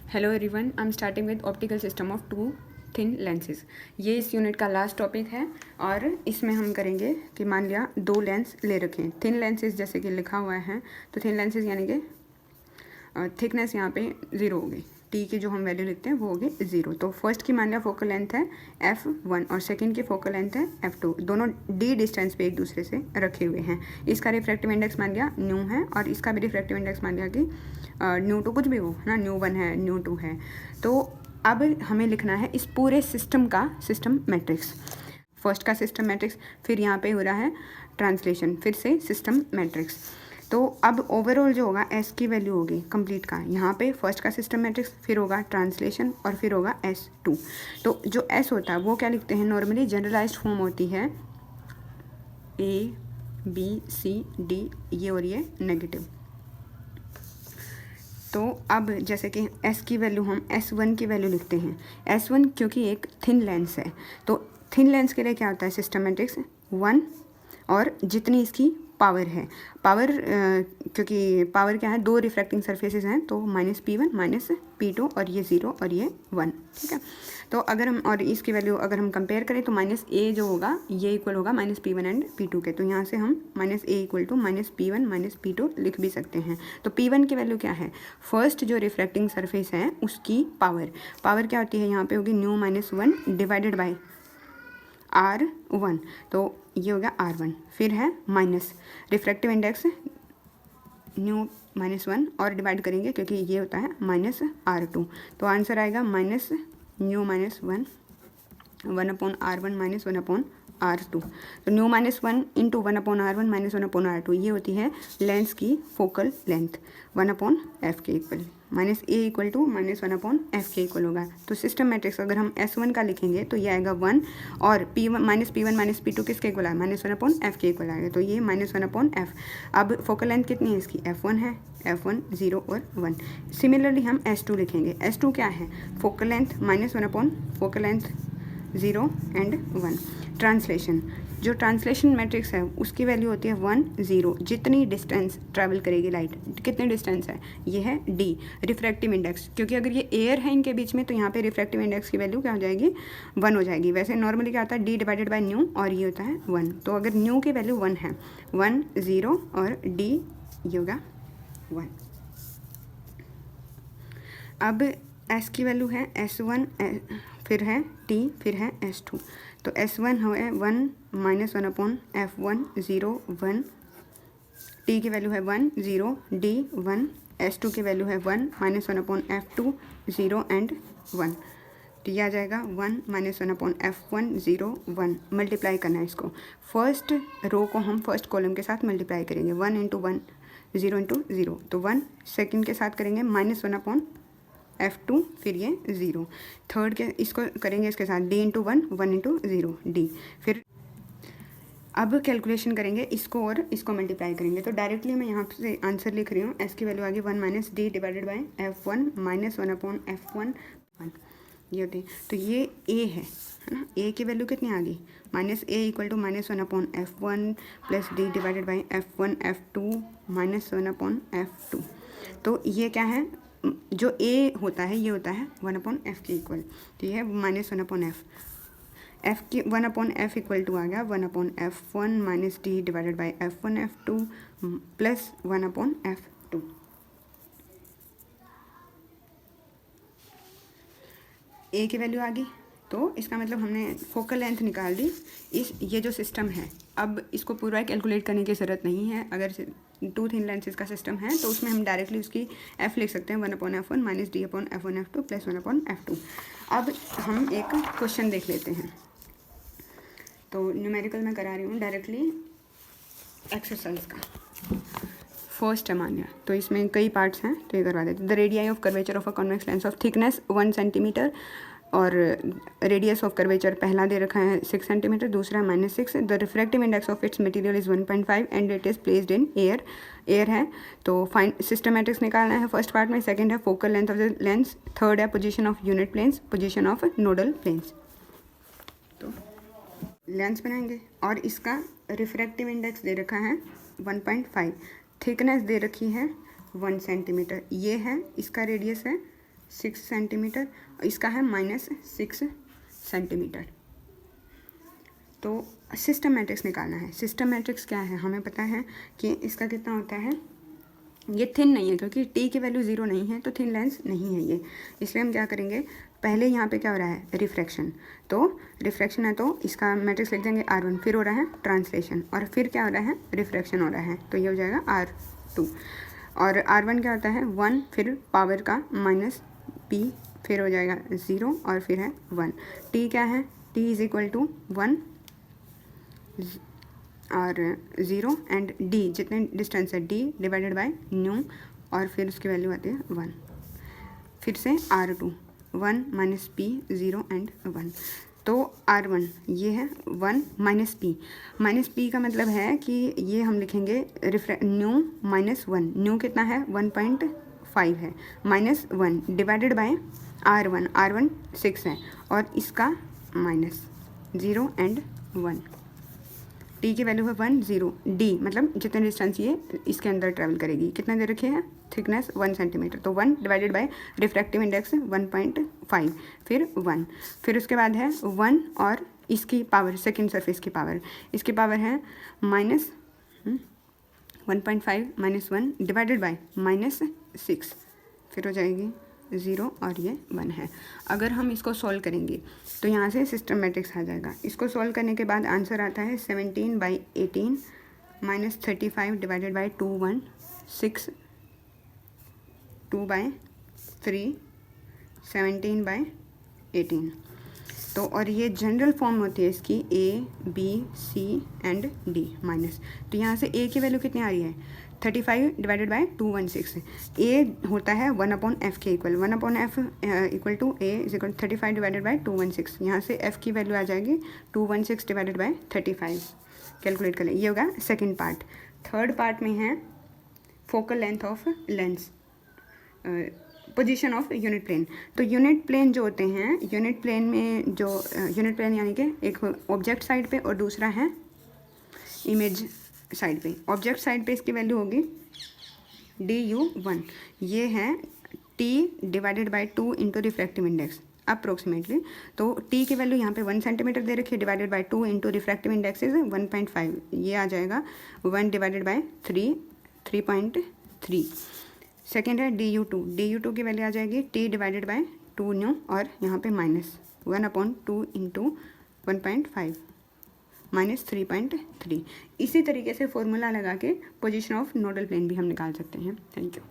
Hello everyone, I am starting with optical system of two thin lenses. ये इस unit का last topic है और इसमें हम करेंगे कि मान लिया दो लेंस ले रखें, थिन लेंसेज जैसे कि लिखा हुआ है। तो थिन लेंसेज यानी कि थिकनेस यहाँ पे 0 होगी, टी की जो हम वैल्यू लिखते हैं वो होगी 0। तो फर्स्ट की मान लिया फोकल लेंथ है f1 और सेकंड की फोकल लेंथ है f2, दोनों d डिस्टेंस पे एक दूसरे से रखे हुए हैं। इसका रिफ्रैक्टिव इंडेक्स मान लिया न्यू है और इसका भी रिफ्रैक्टिव इंडेक्स मान लिया कि न्यू टू कुछ भी हो ना, न्यू 1 है, न्यू 2 है। तो अब हमें लिखना है इस पूरे सिस्टम का सिस्टम मैट्रिक्स। फर्स्ट का सिस्टम मैट्रिक्स, फिर यहाँ पे हो रहा है ट्रांसलेशन, फिर से सिस्टम मैट्रिक्स। तो अब ओवरऑल जो होगा एस की वैल्यू होगी कंप्लीट का, यहाँ पे फर्स्ट का सिस्टम मैट्रिक्स, फिर होगा ट्रांसलेशन और फिर होगा S2। तो जो S होता है वो क्या लिखते हैं, नॉर्मली जनरलाइज्ड फॉर्म होती है ABCD, ये और ये नेगेटिव। तो अब जैसे कि S की वैल्यू हम S1 की वैल्यू लिखते हैं। S1 क्योंकि एक थिन लेंस है, तो थिन लेंस के लिए क्या होता है सिस्टम मैट्रिक्स 1 और जितनी इसकी पावर है, पावर क्योंकि पावर क्या है, दो रिफ्रैक्टिंग सरफेसेस हैं तो -P1 -P2 और ये 0 और ये 1, ठीक है। तो अगर हम और इसकी वैल्यू अगर हम कंपेयर करें तो -A जो होगा ये इक्वल होगा -P1 एंड P2 के। तो यहाँ से हम -A equal to -P1 -P2 लिख भी सकते हैं। तो P1 की वैल्यू क्या है, फर्स्ट जो रिफ्रैक्टिंग सरफेस है उसकी पावर क्या होती है, यहाँ पे होगी न्यू -1 डिवाइडेड बाई R1, तो ये हो गया R1। फिर है माइनस रिफ्रैक्टिव इंडेक्स न्यू -1 और डिवाइड करेंगे क्योंकि ये होता है -R2, तो आंसर आएगा माइनस न्यू -1 1/R1 -1/R2। तो न्यू -1 इंटू 1/R1 -1/R2 ये होती है लेंस की फोकल लेंथ 1/f के equal, -A equal to -1/f के इक्वल होगा। तो सिस्टम मैट्रिक्स अगर हम S1 का लिखेंगे तो ये आएगा 1 और P1 -P2 किसके इक्वल आएगा, -1/f के इक्वल आएगा, तो ये -1/f। अब फोकल लेंथ कितनी है इसकी, f1 है, f1 0 और 1। सिमिलरली हम S2 लिखेंगे। S2 क्या है, focal length -1/ focal length 0 and 1। Translation, जो ट्रांसलेशन मैट्रिक्स है उसकी वैल्यू होती है 1 0, जितनी डिस्टेंस ट्रैवल करेगी लाइट, कितनी डिस्टेंस है, ये है D। रिफ्रैक्टिव इंडेक्स, क्योंकि अगर ये एयर है इनके बीच में तो यहाँ पे रिफ्रैक्टिव इंडेक्स की वैल्यू क्या हो जाएगी, 1 हो जाएगी। वैसे नॉर्मली क्या होता है D डिवाइडेड बाई न्यू और ये होता है 1। तो अगर न्यू की वैल्यू 1 है, 1 0 और D ये होगा 1। अब S की वैल्यू है S1, फिर है T, फिर है S2। तो S1 है 1 -1/f1 0 1, T की वैल्यू है 1 0 D 1, S2 की वैल्यू है 1 -1/f2 0 एंड 1। तो ये आ जाएगा 1 -1/f1 0 1। मल्टीप्लाई करना है इसको, फर्स्ट रो को हम फर्स्ट कॉलम के साथ मल्टीप्लाई करेंगे, 1 × 1 0 × 0, तो 1। सेकेंड के साथ करेंगे -1/f2, फिर ये 0। थर्ड के इसको करेंगे इसके साथ D × 1 1 × 0 D। फिर अब कैलकुलेशन करेंगे इसको और इसको मल्टीप्लाई करेंगे, तो डायरेक्टली मैं यहाँ से आंसर लिख रही हूँ। S की वैल्यू आ गई 1 - D divided by f1 -1/f1 1, ये होती है। तो ये A है ना, A की वैल्यू कितनी आ गई, -A equal to -1/f1 plus D divided by f1 f2 -1/f2। तो ये क्या है, जो A होता है ये होता है 1/f के इक्वल, तो ये है -1/f। f की 1/f इक्वल टू आ गया 1/f1 - D divided by f1 f2 plus 1/f2। A की वैल्यू आ गई, तो इसका मतलब हमने फोकल लेंथ निकाल दी। ये जो सिस्टम है, अब इसको पूरा कैलकुलेट करने की ज़रूरत नहीं है। अगर 2 थिन लेंसेज का सिस्टम है तो उसमें हम डायरेक्टली उसकी f लिख सकते हैं 1/f1 - D/f1f2 प्लस 1/f2। अब हम एक क्वेश्चन देख लेते हैं, तो न्यूमेरिकल में करा रही हूँ डायरेक्टली एक्सरसाइज का। फर्स्ट है मान लिया, तो इसमें कई पार्ट्स हैं तो ये करवा देते हैं। The radii of curvature of a convex lens of thickness 1 centimetre, और रेडियस ऑफ कर्वेचर पहला दे रखा है 6 सेंटीमीटर, दूसरा -6। The refractive index of its material is 1.5 and it is placed in air है। तो फाइन सिस्टमैटिक्स निकालना है फर्स्ट पार्ट में। सेकंड है focal length of the lens, third है position of unit planes, position of nodal planes. तो लेंस बनाएंगे और इसका रिफ्रैक्टिव इंडेक्स दे रखा है 1.5, थिकनेस दे रखी है 1 सेंटीमीटर, ये है इसका रेडियस है 6 सेंटीमीटर, इसका है -6 सेंटीमीटर। तो सिस्टम मैट्रिक्स निकालना है। सिस्टम मैट्रिक्स क्या है, हमें पता है कि इसका कितना होता है, ये थिन नहीं है क्योंकि टी की वैल्यू 0 नहीं है तो थिन लेंस नहीं है ये, इसलिए हम क्या करेंगे, पहले यहाँ पे क्या हो रहा है, रिफ्रैक्शन, तो रिफ्रैक्शन है तो इसका मैट्रिक्स लिख देंगे R1, फिर हो रहा है ट्रांसलेशन, और फिर क्या हो रहा है, रिफ्रैक्शन हो रहा है, तो ये हो जाएगा R2, और R1 क्या होता है 1, फिर पावर का -p, फिर हो जाएगा 0 और फिर है 1। t क्या है, t इज इक्वल टू 1 और 0 एंड d, जितने डिस्टेंस है d डिवाइडेड बाय न्यू, और फिर उसकी वैल्यू आती है 1। फिर से R2 1 -p 0 एंड 1, तो R1 ये है 1 -p का मतलब है कि ये हम लिखेंगे न्यू -1, न्यू कितना है 1.5 है, -1 डिवाइडेड बाय R1 6 है, और इसका -0 एंड 1। टी की वैल्यू है 1 0, डी मतलब जितने डिस्टेंस ये इसके अंदर ट्रैवल करेगी, कितना दे रखे हैं, थिकनेस 1 सेंटीमीटर, तो 1 डिवाइडेड बाय रिफ्रैक्टिव इंडेक्स 1.5, फिर 1, फिर उसके बाद है 1 और इसकी पावर, सेकंड सरफेस की पावर, इसकी पावर है -1.5 -1 डिवाइडेड बाय -6, फिर हो जाएगी 0 और ये 1 है। अगर हम इसको सॉल्व करेंगे तो यहाँ से सिस्टम मैट्रिक्स आ जाएगा। इसको सॉल्व करने के बाद आंसर आता है 17/18 -35 डिवाइडेड बाय 216, 2/3 17/18। तो और ये जनरल फॉर्म होती है इसकी A B C and D minus, तो यहाँ से A की वैल्यू कितनी आ रही है, 35 डिवाइडेड बाय 216। A होता है 1/f के equal, 1/f equal to A is equal 35 divided by 216। यहाँ से f की वैल्यू आ जाएगी 216 डिवाइडेड बाय 35, कैलकुलेट कर लें, ये होगा सेकेंड पार्ट। थर्ड पार्ट में है focal length of lens, position of unit plane. तो यूनिट प्लेन जो होते हैं, यूनिट प्लेन में जो यूनिट प्लेन यानी कि एक ऑब्जेक्ट साइड पे और दूसरा है इमेज साइड पे। ऑब्जेक्ट साइड पे इसकी वैल्यू होगी DU1, ये है T divided by 2 into refractive index approximately. तो T की वैल्यू यहाँ पे 1 सेंटीमीटर दे रखी है, divided by 2 into refractive index is 1.5, ये आ जाएगा 1 डिवाइडेड बाय 3.3। सेकेंड है DU2 की वैल्यू आ जाएगी T डिवाइडेड बाय 2 न्यू, और यहाँ पे -1/2 इंटू 1.5 -3.3। इसी तरीके से फॉर्मूला लगा के पोजीशन ऑफ नोडल प्लेन भी हम निकाल सकते हैं। Thank you.